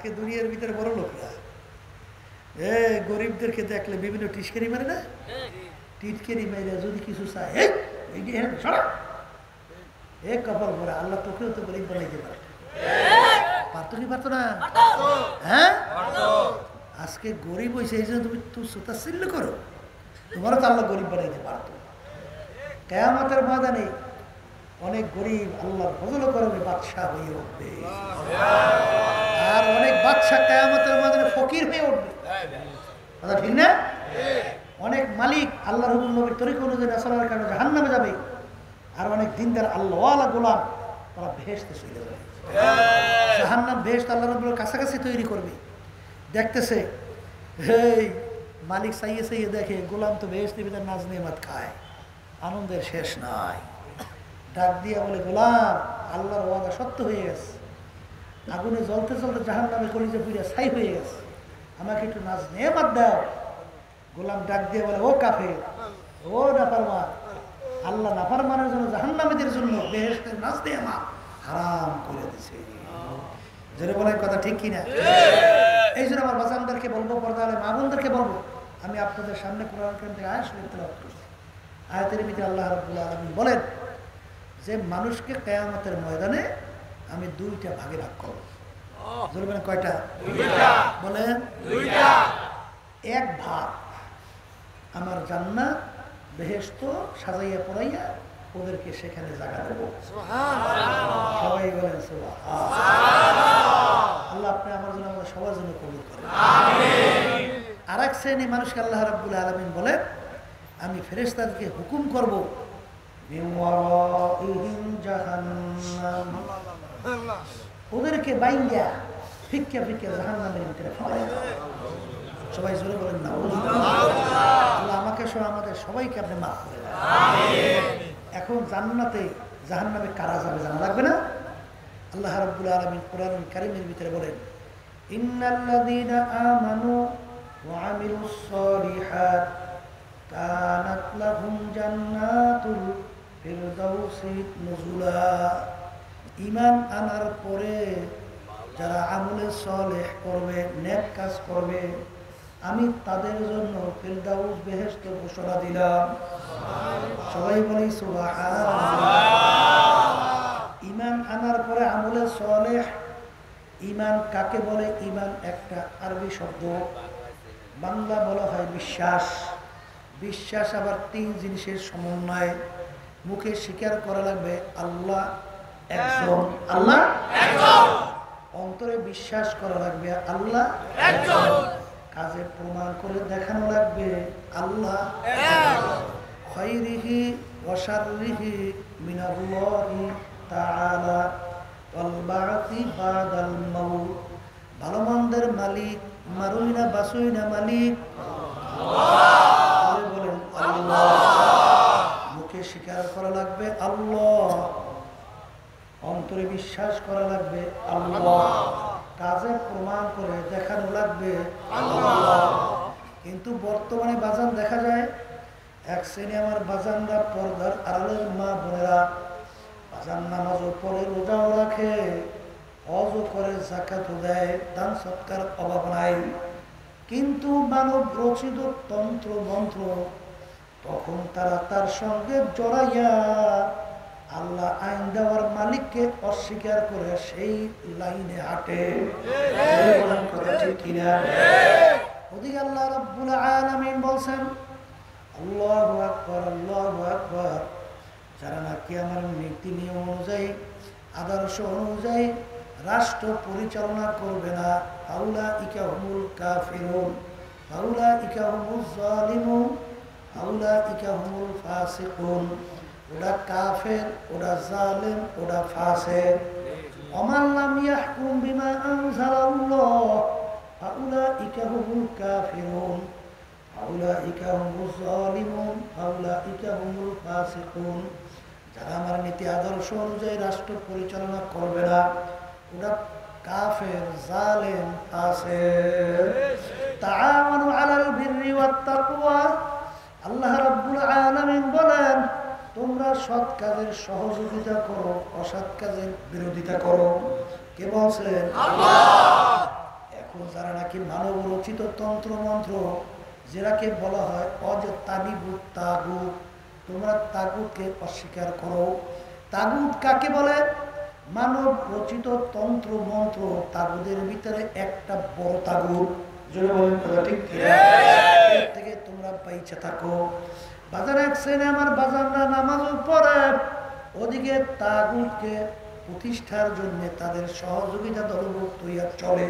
আজকে দুনিয়ার ভিতরে বড় লোকরা গরিবদেরকে দেখলে বিভিন্ন টিটকারি মারে না, টিটকারি মেরে যদি কিছু চায় কপাল করে আল্লাহ তোকেও তো গরিব বানাইতে পারে। পারতো কি পারতো না? হ্যাঁ, আজকে গরিব হয়েছে এই জন্য তুমি তাচ্ছিল্য করো, তোমারও তো আল্লাহ গরিব বানাইতে পারতো। কিয়ামতের ময়দানে অনেক গরিব আল্লাহর ফজল করবে বাদশাহ হয়ে উঠবে, আর অনেক বাদশাহ কিয়ামতের ময়দানে ফকির হয়ে উঠবে। কথা ঠিক না? অনেক মালিক আল্লাহর হুকুম নবীর তরিকা অনুযায়ী না চলার কারণে জাহান্নামে যাবে, আর অনেক দিনদার আল্লাহওয়ালা গোলাম তারা বেহেশতে চলে যাবে। জাহান্নাম বেহেশত আল্লাহ রাব্বুল কাছাকাছি তৈরি করবে। দেখতেছে এই মালিক চাইয়ে চাইয়ে দেখে গোলাম তো বেহেশতের ভিতরে নাজ নেমাত খায়, আনন্দের শেষ নাই। ডাক দিয়া বলে, গোলাম আল্লাহর ওয়াদা সত্য হয়ে গেছে, আগুনে জ্বলতে জ্বলতে জাহান্নামে কলিজা পুড়িয়া ছাই হয়ে গেছে, আমাকে একটু নাজ নেমাত দাও। গোলাম ডাক দিয়ে বলে, ও কাফের, ও নাফরমান, আল্লাহ নাফরমানের জন্য জাহান্নামীদের জন্য বেহেশতের নাজ নেমাত হারাম করে দিয়েছে। জোরে বলেন কথা ঠিক কিনা? এই জন্য আমার বাজানদেরকে বলবো, পর্দাওয়ালা মা বোনদেরকে বলবো, আমি আপনাদের সামনে কোরআন কারীম থেকে আয়াত শরীফ তেলাওয়াত করছি। আয়াতের ভিতরে আল্লাহ রাব্বুল আলামিন বলেন যে মানুষকে কিয়ামতের ময়দানে আমি দুইটা ভাগে ভাগ করব। জোরে বলেন কয়টা? বলেন দুইটা। এক ভাগ আমার জান্নাত বেহেশত সাজাইয়া পড়াইয়া ওদেরকে সেখানে জায়গা দেবো। সবাই বলেন সুবহানাল্লাহ। আল্লাহ আপনি আমার জন্য আমাদের সবার জন্য কবুল করেন। আর এক শ্রেণী মানুষকে আল্লাহ রাব্বুল আলামিন বলেন আমি ফেরেশতাদেরকে হুকুম করব ওদেরকে বাইঙ্গা ফিক্কা ফিক্কা জাহান্নামের ভিতরে ফেলাইয়া দাও। সবাই জোরে বলেন না। আল্লাহ আমাকে সহ আমাদের সবাইকে আপনি মাফ করে দেন। এখন জান্নাতে জাহান্নামে কারা যাবে জানা লাগবে না? আল্লাহ রাব্বুল আলামিন কোরআনুল কারীমের ভিতরে বলেন ইন্নাল্লাযীনা আমানু ওয়া আমিলুস সালিহাত কানাত লাহুম জান্নাতুল ফিরদাউসি নুজুলা। ঈমান আনার পরে যারা আমলে সালেহ করবে, নেক কাজ করবে, আমি তাদের জন্য ফিরদাউস বেহেশত ঘোষণা দিলাম। সবাই বলি সুবহানাল্লাহ। ঈমান আনার পরে আমলে সালেহ, ঈমান কাকে বলে? ঈমান একটা আরবি শব্দ, বাংলা বলা হয় বিশ্বাস। বিশ্বাস আবার তিন জিনিসের সমন্বয়। মুখে স্বীকার করা লাগবে আল্লাহ একজন, আল্লাহ একজন। অন্তরে বিশ্বাস করা লাগবে আল্লাহ একজন। কাজে প্রমাণ করে দেখানো লাগবে আল্লাহ একজন। খায়রিহি ওয়া শাররিহি মিনাল্লাহি তাআলা ওয়াল বা'থি বাদাল মাউত। ভালো মন্দের মালিক, মারুই না বাসুই না মালিক আল্লাহ। বলেন আল্লাহ। মুখে স্বীকার করা লাগবে আল্লাহ, অন্তরে বিশ্বাস করা লাগবে আল্লাহ, কাজে প্রমাণ করে দেখানো লাগবে আল্লাহ। কিন্তু বর্তমানে বাজান দেখা যায় এক শ্রেণী আমার বাজানরা পর্দার আড়ালের মা বোনেরা বাজান নামাজও পড়ে, রোজাও রাখে, হজও করে, যাকাতও দেয়, দান সৎকার অভাব নাই, কিন্তু মানব রচিত তন্ত্র মন্ত্র তখন তারা তার সঙ্গে জড়াইয়া আল্লাহ আইন দেওয়ার মালিককে অস্বীকার করে সেই লাইনে হাঁটে। ঠিক কিনা? ওদিকে আল্লাহ রাব্বুল আলামিন বলছেন আল্লাহু আকবার, আল্লাহু আকবার। যারা নাকি আমার নীতি নিয়ম অনুযায়ী, আদর্শ অনুযায়ী রাষ্ট্র পরিচালনা করবে না, আউলাইকা হুমুল কাফিরুন, আউলাইকা হুমুজ জালিমুন, আউলাইকা হুমুল ফাসিকুন। ওরা কাফের, ওরা জালেম, ওরা ফাসিক। ওমান লাম ইয়াহকুম বিমা আনজালাল্লাহ ফাউলাইকা হুমুল কাফিরুন, ফাউলাইকা হুমুজ জালিমুন, ফাউলাইকা হুমুল ফাসিকুন। যারা আমার নীতি আদর্শ অনুযায়ী রাষ্ট্র পরিচালনা করবে না, ওরা কাফের, জালেম, ফাসিক। তাআওয়ানু আলাল বিররি ওয়াত তাকওয়া। আল্লাহ রাব্বুল আলামিন বলেন তোমরা সৎ কাজের সহযোগিতা করো, অসৎ কাজের বিরোধিতা করো। কে বলছেন? আল্লাহ। যারা নাকি মানব রচিত তন্ত্র মন্ত্র, যেটাকে বলা হয় অজতানিবুত তাগুত, তোমরা তাগুতকে অস্বীকার করো। তাগুত কাকে বলে? মানব রচিত তন্ত্র মন্ত্র, তাগুদের ভিতরে একটা বড় তাগুত। জোরে বলেন কথা ঠিক কিনা? এর থেকে তোমরা বাইচে থাকো। বাজার এক শ্রেণী আমার বাজাররা নামাজও পড়ে, ওদিকে তাগুতকে প্রতিষ্ঠার জন্য তাদের সহযোগিতা দলভুক্ত হইয়া চলে।